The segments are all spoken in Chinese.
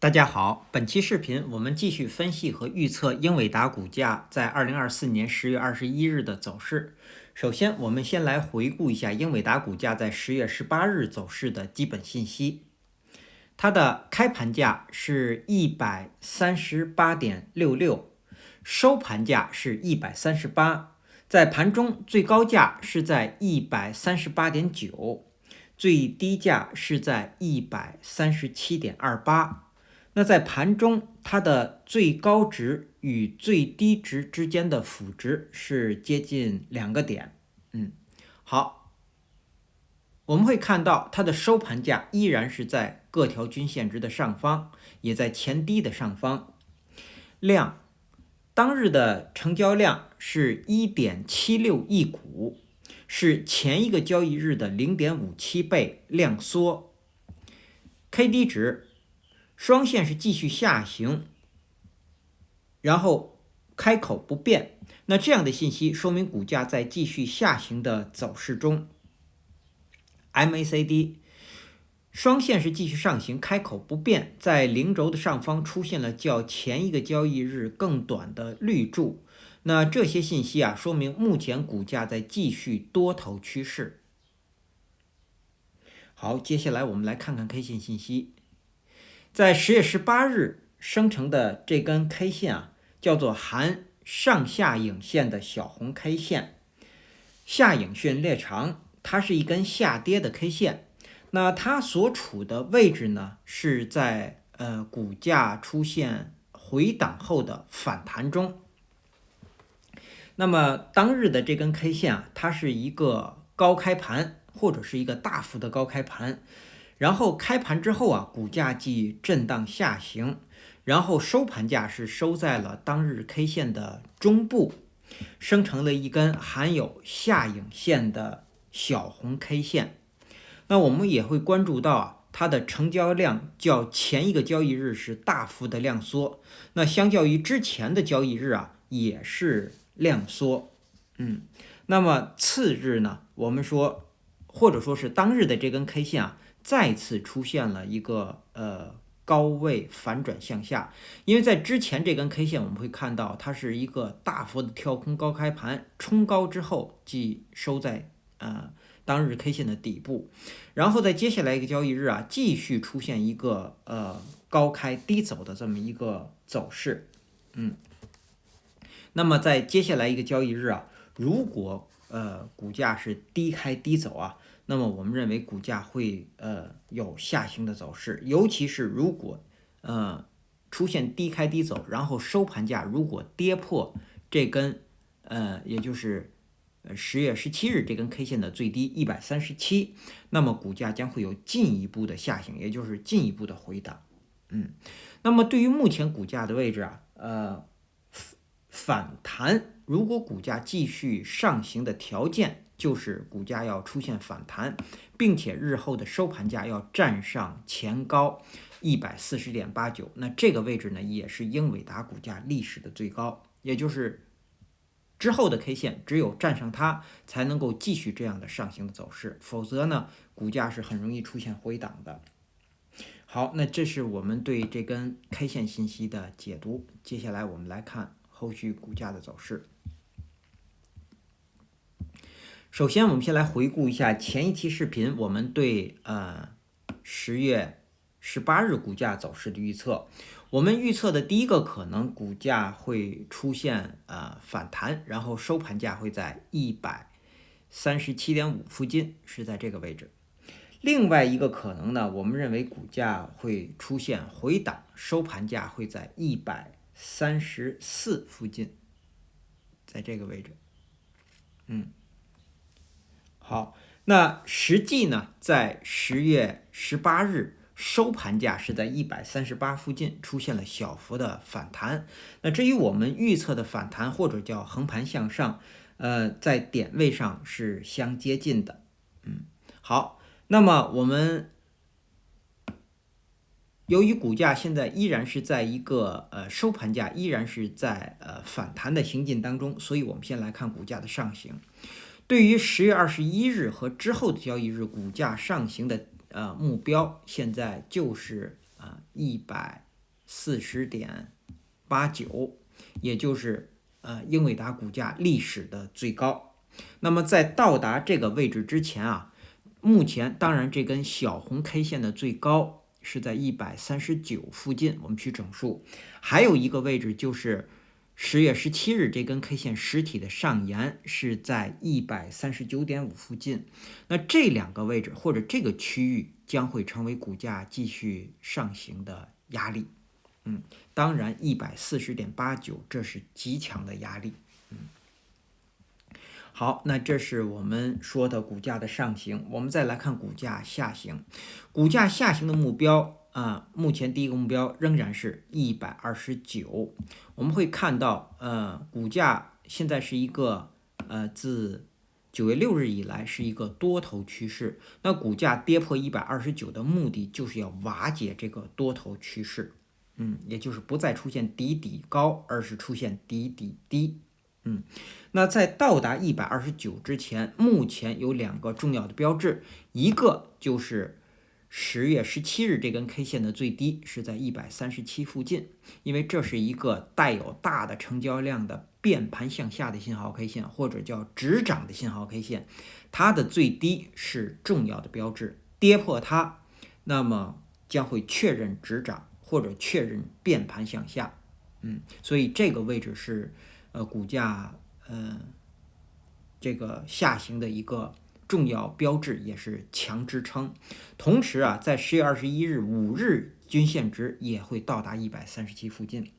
大家好，本期视频我们继续分析和预测英伟达股价在2024年10月21日的走势。首先，我们先来回顾一下英伟达股价在10月18日走势的基本信息。它的开盘价是138.66，收盘价是138，在盘中最高价是在138.9，最低价是在137.28。那在盘中，它的最高值与最低值之间的幅值是接近2个点。好，我们会看到它的收盘价依然是在各条均线值的上方，也在前低的上方。量，当日的成交量是 1.76 亿股，是前一个交易日的 0.57 倍量缩。KD 值，双线是继续下行，然后开口不变，那这样的信息说明股价在继续下行的走势中。MACD 双线是继续上行，开口不变，在零轴的上方出现了较前一个交易日更短的绿柱，那这些信息说明目前股价在继续多头趋势。好，接下来我们来看看 K 线信息。在10月18日生成的这根 K 线叫做含上下影线的小红 K 线，下影线略长，它是一根下跌的 K 线。那它所处的位置呢，是在股价出现回档后的反弹中。那么当日的这根 K 线它是一个高开盘，或者是一个大幅的高开盘。然后开盘之后股价即震荡下行，然后收盘价是收在了当日 K 线的中部，生成了一根含有下影线的小红 K 线。那我们也会关注到它的成交量较前一个交易日是大幅的量缩，那相较于之前的交易日也是量缩。那么次日呢，我们说或者说是当日的这根 K 线再次出现了一个高位反转向下，因为在之前这根 K 线我们会看到它是一个大幅的跳空高开盘，冲高之后即收在当日 K 线的底部，然后在接下来一个交易日继续出现一个高开低走的这么一个走势。那么在接下来一个交易日如果股价是低开低走那么我们认为股价会有下行的走势，尤其是如果出现低开低走，然后收盘价如果跌破这根也就是10月17日这根 K 线的最低137，那么股价将会有进一步的下行，也就是进一步的回档。那么对于目前股价的位置反弹，如果股价继续上行的条件就是股价要出现反弹，并且日后的收盘价要站上前高140.89，那这个位置呢也是英伟达股价历史的最高，也就是之后的 K 线只有站上它才能够继续这样的上行的走势，否则呢股价是很容易出现回档的。好，那这是我们对这根 K 线信息的解读，接下来我们来看后续股价的走势。首先我们先来回顾一下前一期视频我们对10月18日股价走势的预测。我们预测的第一个可能，股价会出现反弹，然后收盘价会在137.5附近，是在这个位置。另外一个可能呢，我们认为股价会出现回档，收盘价会在134附近，在这个位置。好，那实际呢，在10月18日收盘价是在138附近出现了小幅的反弹。那至于我们预测的反弹或者叫横盘向上，在点位上是相接近的。好，那么我们由于股价现在依然是在一个收盘价依然是在反弹的行进当中，所以我们先来看股价的上行。对于10月21日和之后的交易日股价上行的目标，现在就是140.89，也就是英伟达股价历史的最高。那么在到达这个位置之前啊，目前当然这根小红 K 线的最高是在139附近，我们取整数。还有一个位置就是10月17日这根 K 线实体的上沿是在139.5附近。那这两个位置或者这个区域将会成为股价继续上行的压力。当然140.89这是极强的压力。好，那这是我们说的股价的上行，我们再来看股价下行。股价下行的目标目前第一个目标仍然是129。我们会看到股价现在是一个自9月6日以来是一个多头趋势。那股价跌破129的目的就是要瓦解这个多头趋势，也就是不再出现底底高，而是出现底底低。那在到达129之前，目前有两个重要的标志，一个就是10月17日这根 K 线的最低是在137附近，因为这是一个带有大的成交量的变盘向下的信号 K 线，或者叫止涨的信号 K 线，它的最低是重要的标志，跌破它，那么将会确认止涨或者确认变盘向下。所以这个位置是股价这个下行的一个重要标志，也是强支撑。同时在10月21日5日均线值也会到达137附近。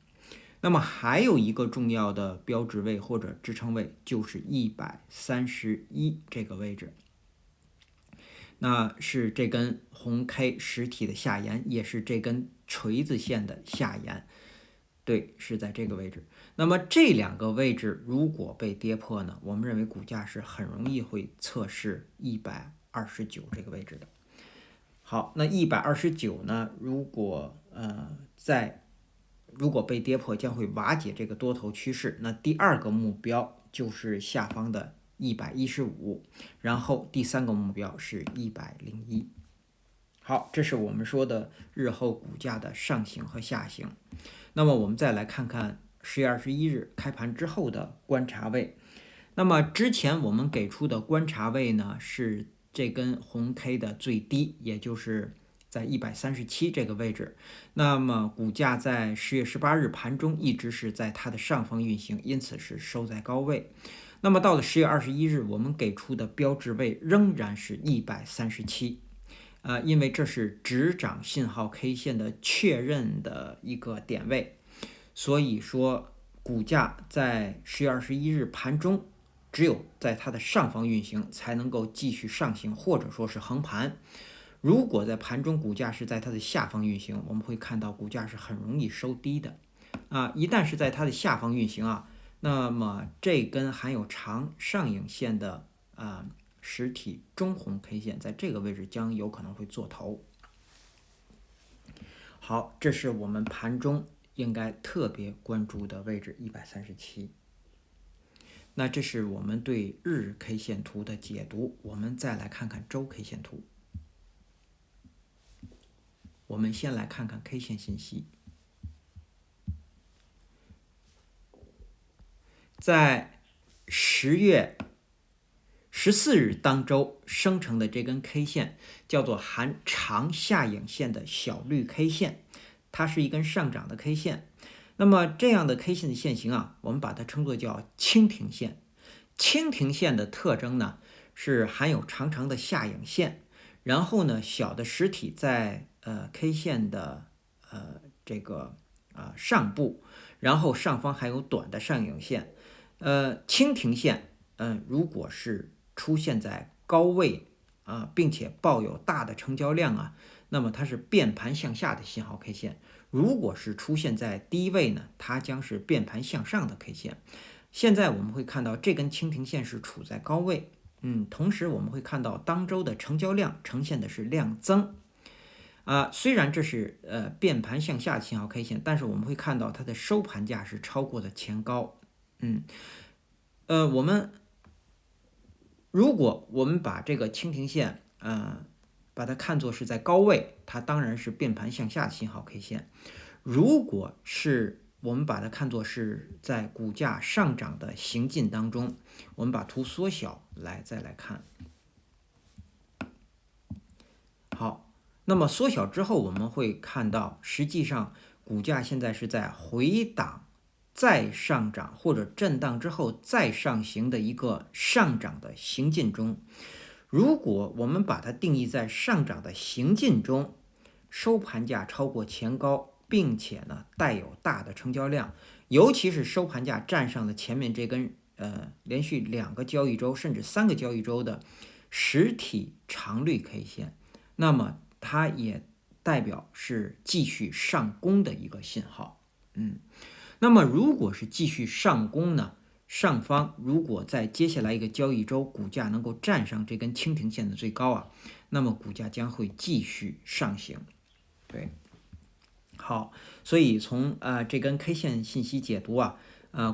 那么还有一个重要的标志位或者支撑位就是131这个位置，那是这根红 K 实体的下沿，也是这根锤子线的下沿，对，是在这个位置。那么这两个位置如果被跌破呢，我们认为股价是很容易会测试129这个位置的。好，那129呢，如果被跌破，将会瓦解这个多头趋势。那第二个目标就是下方的115，然后第三个目标是101。好，这是我们说的日后股价的上行和下行。那么我们再来看看10月21日开盘之后的观察位。那么之前我们给出的观察位呢，是这根红 K 的最低，也就是在137这个位置。那么股价在10月18日盘中一直是在它的上方运行，因此是收在高位。那么到了10月21日，我们给出的标志位仍然是137，因为这是止涨信号 K 线的确认的一个点位，所以说股价在10月21日盘中只有在它的上方运行才能够继续上行，或者说是横盘。如果在盘中股价是在它的下方运行，我们会看到股价是很容易收低的一旦是在它的下方运行那么这根含有长上影线的实体中红 K 线在这个位置将有可能会做头。好，这是我们盘中应该特别关注的位置137。那这是我们对日 K 线图的解读，我们再来看看周 K 线图。我们先来看看 K 线信息。在10月14日当周生成的这根 K 线叫做含长下影线的小绿 K 线，它是一根上涨的 K 线。那么这样的 K 线的线型我们把它称作叫蜻蜓线。蜻蜓线的特征呢是含有长长的下影线，然后呢小的实体在K 线的这个上部，然后上方还有短的上影线。蜻蜓线如果是出现在高位并且抱有大的成交量那么它是变盘向下的信号 K 线。如果是出现在低位呢，它将是变盘向上的 K 线。现在我们会看到这根蜻蜓线是处在高位，同时我们会看到当周的成交量呈现的是量增虽然这是变盘向下的信号 K 线，但是我们会看到它的收盘价是超过了前高。如果我们把这个蜻蜓线把它看作是在高位，它当然是变盘向下的信号 K 线。如果是我们把它看作是在股价上涨的行进当中，我们把图缩小再来看。好，那么缩小之后，我们会看到，实际上股价现在是在回档再上涨或者震荡之后再上行的一个上涨的行进中。如果我们把它定义在上涨的行进中，收盘价超过前高，并且呢带有大的成交量，尤其是收盘价站上了前面这根连续2个交易周甚至3个交易周的实体长绿 K 线，那么它也代表是继续上攻的一个信号。那么如果是继续上攻呢，上方如果在接下来一个交易周股价能够站上这根蜻蜓线的最高啊，那么股价将会继续上行。对，好，所以从这根 K 线信息解读啊，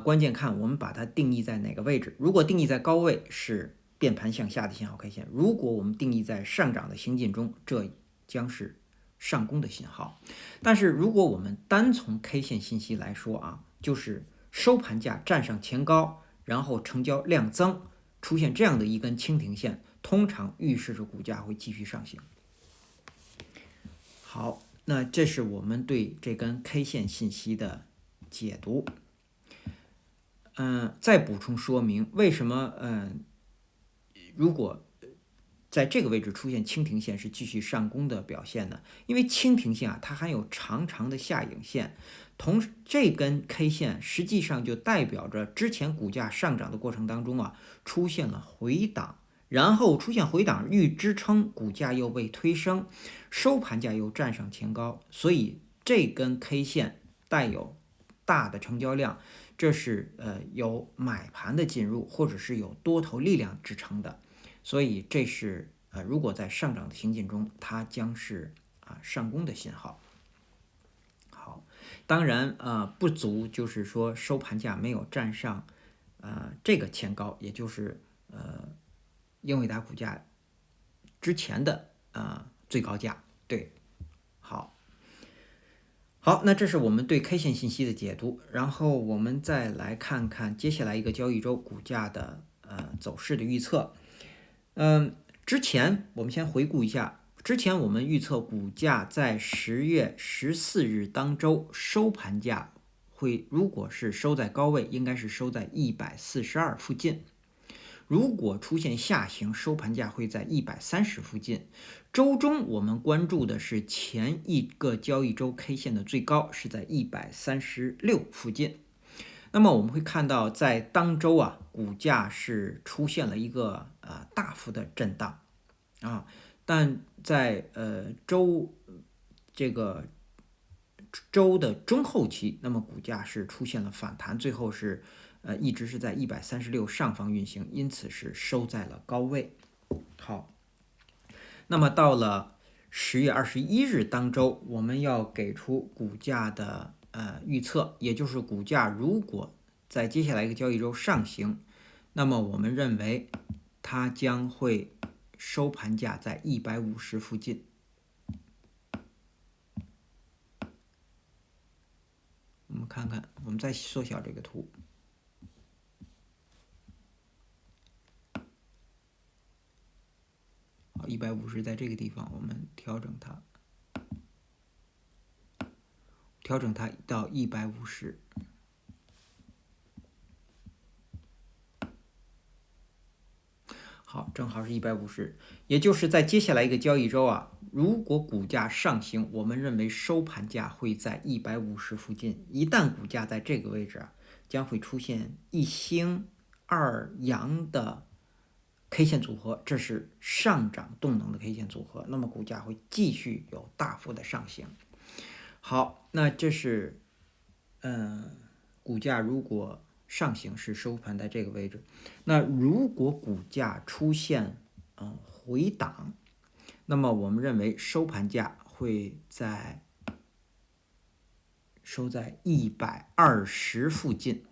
关键看我们把它定义在哪个位置。如果定义在高位是变盘向下的信号 K 线，如果我们定义在上涨的行进中，这将是上攻的信号。但是如果我们单从 K 线信息来说啊，就是收盘价站上前高，然后成交量增，出现这样的一根蜻蜓线，通常预示着股价会继续上行。好，那这是我们对这根 K 线信息的解读。再补充说明，为什么如果在这个位置出现蜻蜓线是继续上攻的表现呢？因为蜻蜓线啊，它含有长长的下影线，同时这根 K 线实际上就代表着之前股价上涨的过程当中啊，出现了回档，然后出现回档遇支撑，股价又被推升，收盘价又站上前高，所以这根 K 线带有大的成交量，这是有买盘的进入，或者是有多头力量支撑的。所以这是如果在上涨的行进中，它将是上攻的信号。好，当然不足就是说收盘价没有站上这个前高，也就是英伟达股价之前的最高价。对，好，那这是我们对 K 线信息的解读，然后我们再来看看接下来一个交易周股价的走势的预测。之前我们先回顾一下，之前我们预测股价在10月14日当周收盘价会，如果是收在高位，应该是收在142附近。如果出现下行，收盘价会在130附近。周中我们关注的是前一个交易周 K 线的最高是在136附近。那么我们会看到，在当周啊，股价是出现了一个大幅的震荡但在这个周的中后期，那么股价是出现了反弹，最后是一直是在136上方运行，因此是收在了高位。好，那么到了10月21日当周，我们要给出股价的预测，也就是股价如果在接下来一个交易周上行，那么我们认为它将会收盘价在150附近。我们看看，我们再缩小这个图。好，150在这个地方，我们调整它到150。好，正好是150，也就是在接下来一个交易周啊，如果股价上行，我们认为收盘价会在150附近。一旦股价在这个位置将会出现一星二阳的 K 线组合，这是上涨动能的 K 线组合，那么股价会继续有大幅的上行。好，那这是股价如果上行是收盘在这个位置，那如果股价出现回档，那么我们认为收盘价会收在120附近。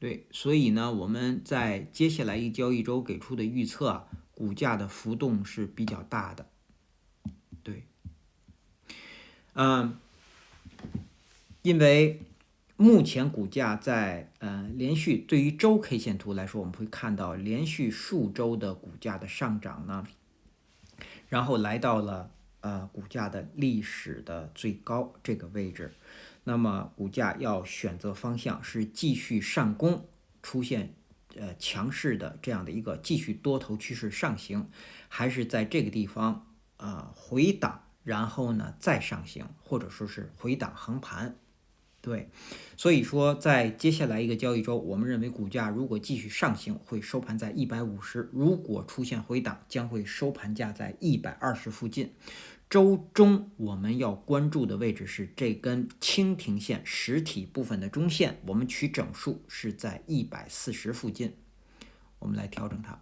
对，所以呢，我们在接下来一交易周给出的预测啊，股价的浮动是比较大的。对，因为目前股价在连续对于周 K 线图来说，我们会看到连续数周的股价的上涨呢，然后来到了股价的历史的最高这个位置。那么股价要选择方向是继续上攻，出现强势的这样的一个继续多头趋势上行，还是在这个地方回档，然后呢再上行，或者说是回档横盘。对，所以说在接下来一个交易周，我们认为股价如果继续上行，会收盘在150；如果出现回档，将会收盘价在120附近。周中我们要关注的位置是这根蜻蜓线实体部分的中线，我们取整数是在140附近，我们来调整它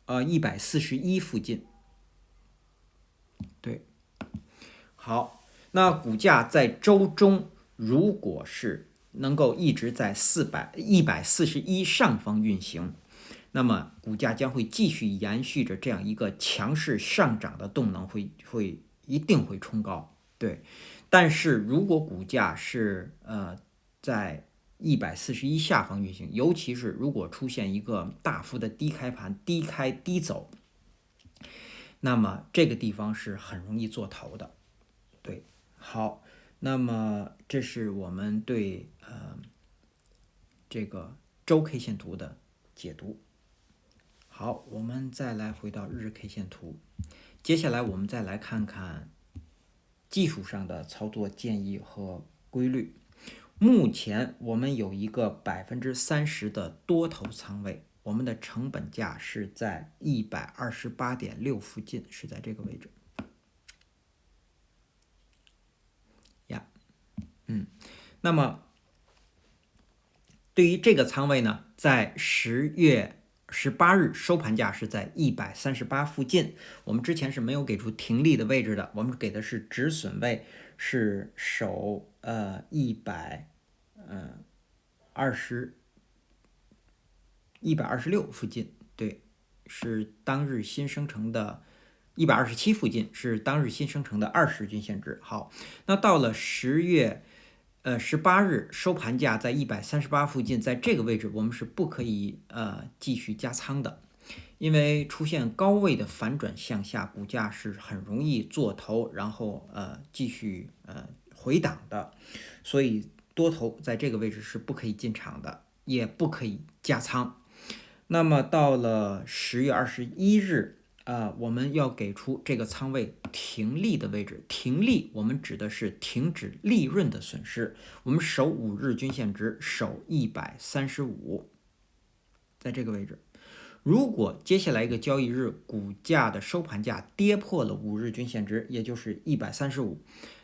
，141附近。对，好，那股价在周中如果是能够一直在141上方运行，那么股价将会继续延续着这样一个强势上涨的动能，一定会冲高。对，但是如果股价是在141下方运行，尤其是如果出现一个大幅的低开盘、低开低走，那么这个地方是很容易做头的。对，好，那么这是我们对这个周 K 线图的解读。好，我们再来回到日 K 线图，接下来我们再来看看技术上的操作建议和规律。目前我们有一个30%的多头仓位，我们的成本价是在128.6附近，是在这个位置。那么对于这个仓位呢，在10月18日收盘价是在138附近，我们之前是没有给出停利的位置的，我们给的是止损位，是守126附近，对，是当日新生成的127附近，是当日新生成的20均线值。好，那到了10月18日收盘价在138附近，在这个位置我们是不可以继续加仓的，因为出现高位的反转向下，股价是很容易做头，然后继续回档的，所以多头在这个位置是不可以进场的，也不可以加仓。那么到了10月21日。我们要给出这个仓位停利的位置。停利，我们指的是停止利润的损失。我们守5日均线值，守135，在这个位置。如果接下来一个交易日股价的收盘价跌破了5日均线值，也就是135，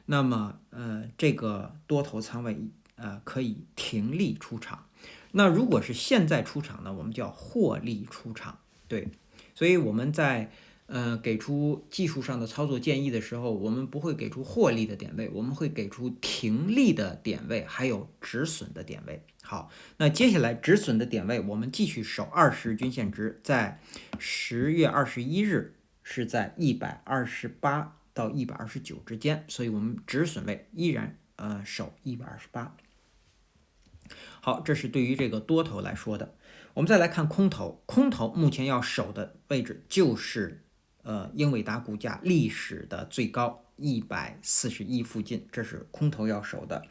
那么这个多头仓位可以停利出场。那如果是现在出场呢，我们叫获利出场。对。所以我们在给出技术上的操作建议的时候，我们不会给出获利的点位，我们会给出停利的点位，还有止损的点位。好，那接下来止损的点位，我们继续守20均线值，在10月21日是在128到129之间，所以我们止损位依然守128。好，这是对于这个多头来说的。我们再来看空头，空头目前要守的位置就是英伟达股价历史的最高141附近，这是空头要守的。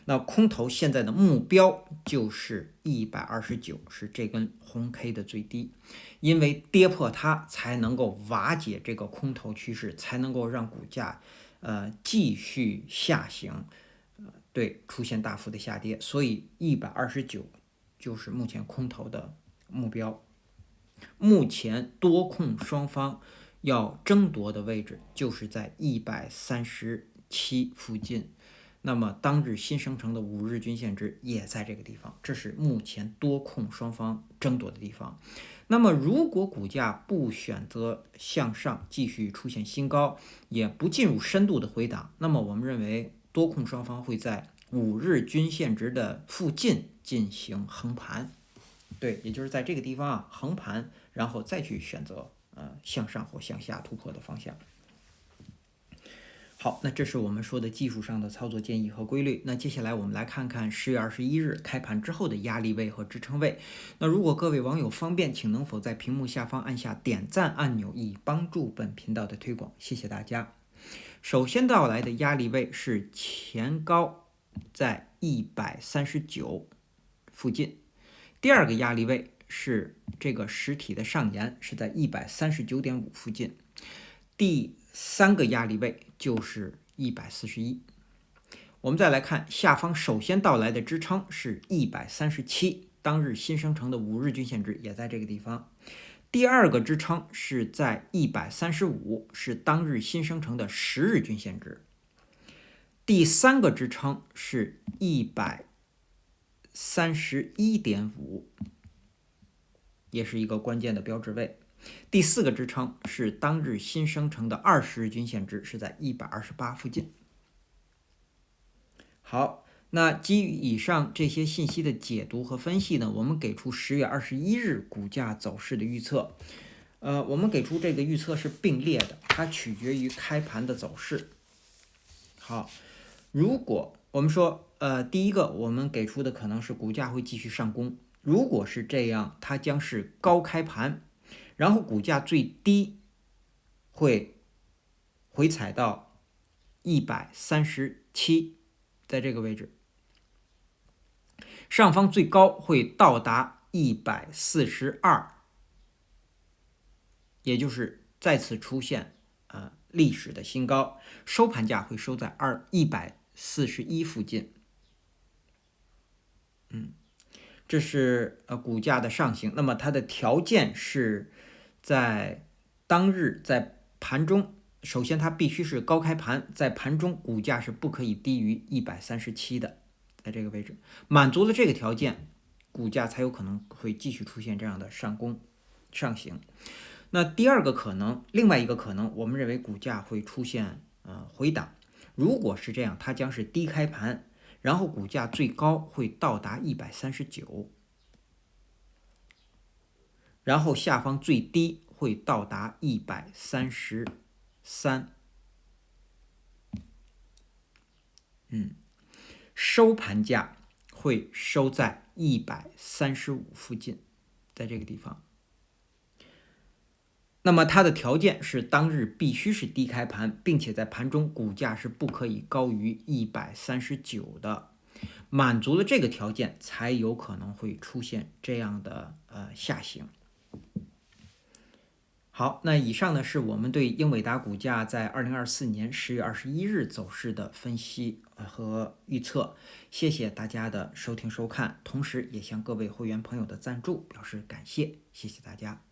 那空头现在的目标就是129，是这根红 K 的最低，因为跌破它才能够瓦解这个空头趋势，才能够让股价继续下行，对，出现大幅的下跌，所以129就是目前空头的目标。目前多空双方要争夺的位置就是在137附近，那么当日新生成的5日均线值也在这个地方，这是目前多空双方争夺的地方。那么如果股价不选择向上继续出现新高，也不进入深度的回档，那么我们认为多空双方会在5日均线值的附近进行横盘。对，也就是在这个地方横盘，然后再去选择向上或向下突破的方向。好，那这是我们说的技术上的操作建议和规律。那接下来我们来看看10月21日开盘之后的压力位和支撑位。那如果各位网友方便，请能否在屏幕下方按下点赞按钮，以帮助本频道的推广，谢谢大家。首先到来的压力位是前高在139附近，第二个压力位是这个实体的上沿是在139.5附近，第三个压力位就是141。我们再来看下方，首先到来的支撑是137，当日新生成的5日均线值也在这个地方。第二个支撑是在135，是当日新生成的10日均线值。第三个支撑是131.5，也是一个关键的标志位。第四个支撑是当日新生成的20日均线值，是在128附近。好，那基于以上这些信息的解读和分析呢，我们给出10月21日股价走势的预测。我们给出这个预测是并列的，它取决于开盘的走势。好，如果我们说第一个我们给出的可能是股价会继续上攻，如果是这样，它将是高开盘，然后股价最低会回踩到137，在这个位置，上方最高会到达142，也就是再次出现历史的新高，收盘价会收在141附近。这是股价的上行，那么它的条件是在当日在盘中，首先它必须是高开盘，在盘中股价是不可以低于137的，在这个位置满足了这个条件，股价才有可能会继续出现这样的上攻上行。那第二个可能，另外一个可能，我们认为股价会出现回档。如果是这样，它将是低开盘，然后股价最高会到达139，然后下方最低会到达133。收盘价会收在135附近，在这个地方。那么它的条件是当日必须是低开盘，并且在盘中股价是不可以高于139的，满足了这个条件才有可能会出现这样的下行。好，那以上呢是我们对英伟达股价在2024年10月21日走势的分析和预测。谢谢大家的收听收看，同时也向各位会员朋友的赞助表示感谢，谢谢大家。